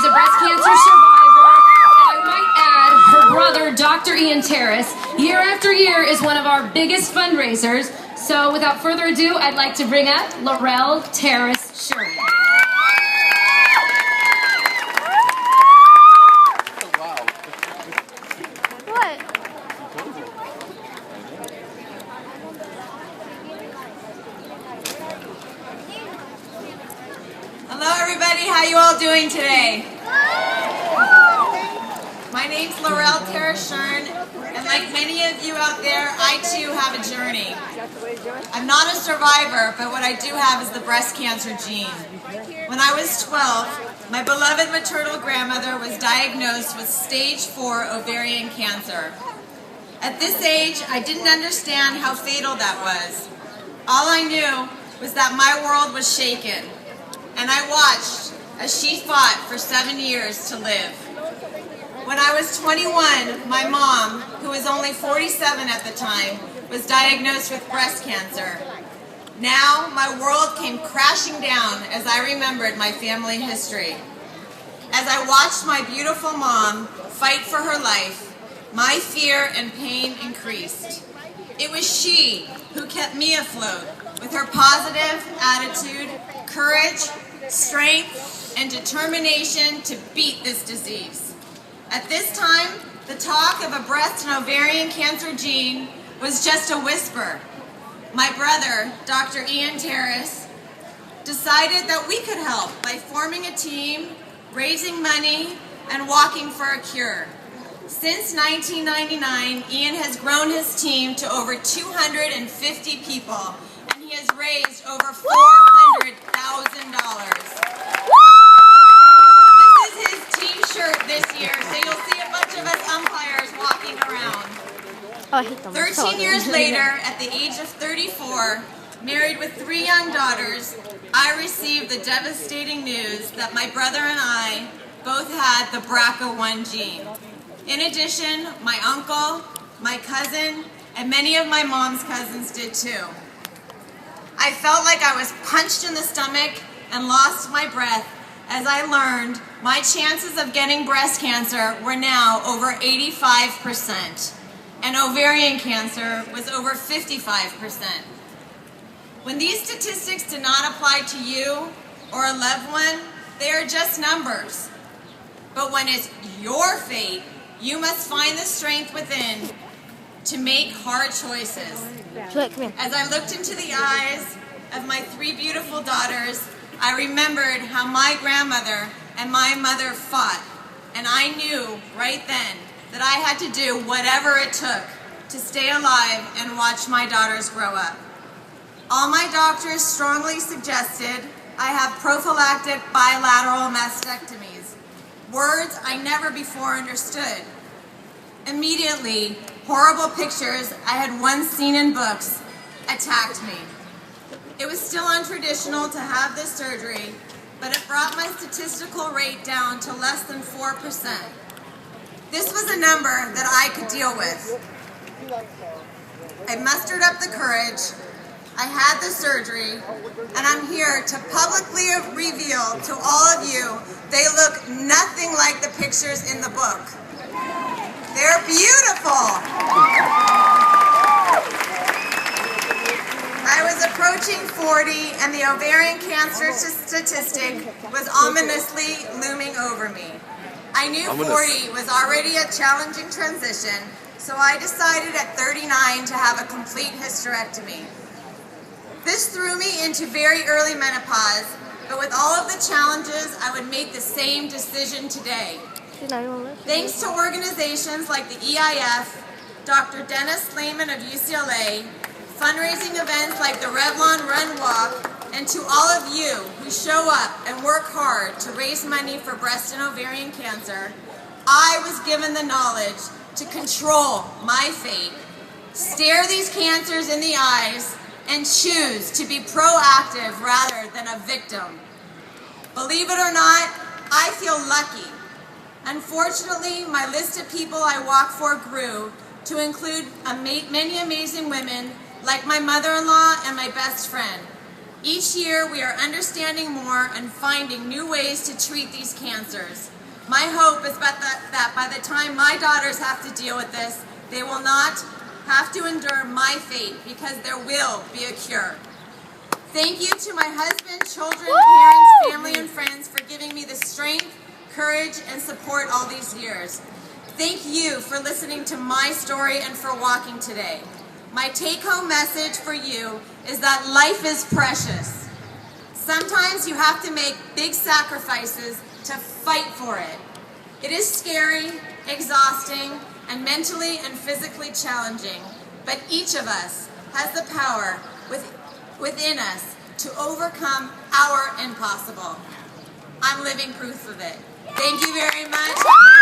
a breast cancer survivor, and I might add, her brother, Dr. Ian Taras, year after year is one of our biggest fundraisers. So without further ado, I'd like to bring up Lorelle Taras Schirn. Hello everybody, how you all doing today? My name's Lorelle Taras Schirn, and like many of you out there, I too have a journey. I'm not a survivor, but what I do have is the breast cancer gene. When I was 12, my beloved maternal grandmother was diagnosed with stage 4 ovarian cancer. At this age, I didn't understand how fatal that was. All I knew was that my world was shaken, and I watched as she fought for 7 years to live. When I was 21, my mom, who was only 47 at the time, was diagnosed with breast cancer. Now, my world came crashing down as I remembered my family history. As I watched my beautiful mom fight for her life, my fear and pain increased. It was she who kept me afloat with her positive attitude, courage, strength, and determination to beat this disease. At this time, the talk of a breast and ovarian cancer gene was just a whisper. My brother, Dr. Ian Taras, decided that we could help by forming a team, raising money, and walking for a cure. Since 1999, Ian has grown his team to over 250 people, and he has raised over $400,000. This is his team shirt this year, so you'll see a bunch of us umpires walking around. 13 years later, at the age of 34, married with 3 young daughters, I received the devastating news that my brother and I both had the BRCA1 gene. In addition, my uncle, my cousin, and many of my mom's cousins did too. I felt like I was punched in the stomach and lost my breath as I learned my chances of getting breast cancer were now over 85%, and ovarian cancer was over 55%. When these statistics do not apply to you or a loved one, they are just numbers. But when it's your fate, you must find the strength within to make hard choices. As I looked into the eyes of my 3 beautiful daughters, I remembered how my grandmother and my mother fought, and I knew right then that I had to do whatever it took to stay alive and watch my daughters grow up. All my doctors strongly suggested I have prophylactic bilateral mastectomies, words I never before understood. Immediately, horrible pictures I had once seen in books attacked me. It was still untraditional to have this surgery, but it brought my statistical rate down to less than 4%. This was a number that I could deal with. I mustered up the courage, I had the surgery, and I'm here to publicly reveal to all of you they look nothing like the pictures in the book. They're beautiful. I was approaching 40 and the ovarian cancer statistic was ominously looming over me. I knew 40 was already a challenging transition, so I decided at 39 to have a complete hysterectomy. This threw me into very early menopause, but with all of the challenges, I would make the same decision today. Thanks to organizations like the EIF, Dr. Dennis Lehman of UCLA, fundraising events like the Revlon Run Walk, and to all of you who show up and work hard to raise money for breast and ovarian cancer, I was given the knowledge to control my fate, stare these cancers in the eyes, and choose to be proactive rather than a victim. Believe it or not, I feel lucky. Unfortunately, my list of people I walk for grew to include many amazing women like my mother-in-law and my best friend. Each year, we are understanding more and finding new ways to treat these cancers. My hope is that by the time my daughters have to deal with this, they will not have to endure my fate because there will be a cure. Thank you to my husband, children, parents, family, and friends for giving me the strength, courage, and support all these years. Thank you for listening to my story and for walking today. My take-home message for you is that life is precious. Sometimes you have to make big sacrifices to fight for it. It is scary, exhausting, and mentally and physically challenging, but each of us has the power within us to overcome our impossible. I'm living proof of it. Thank you very much.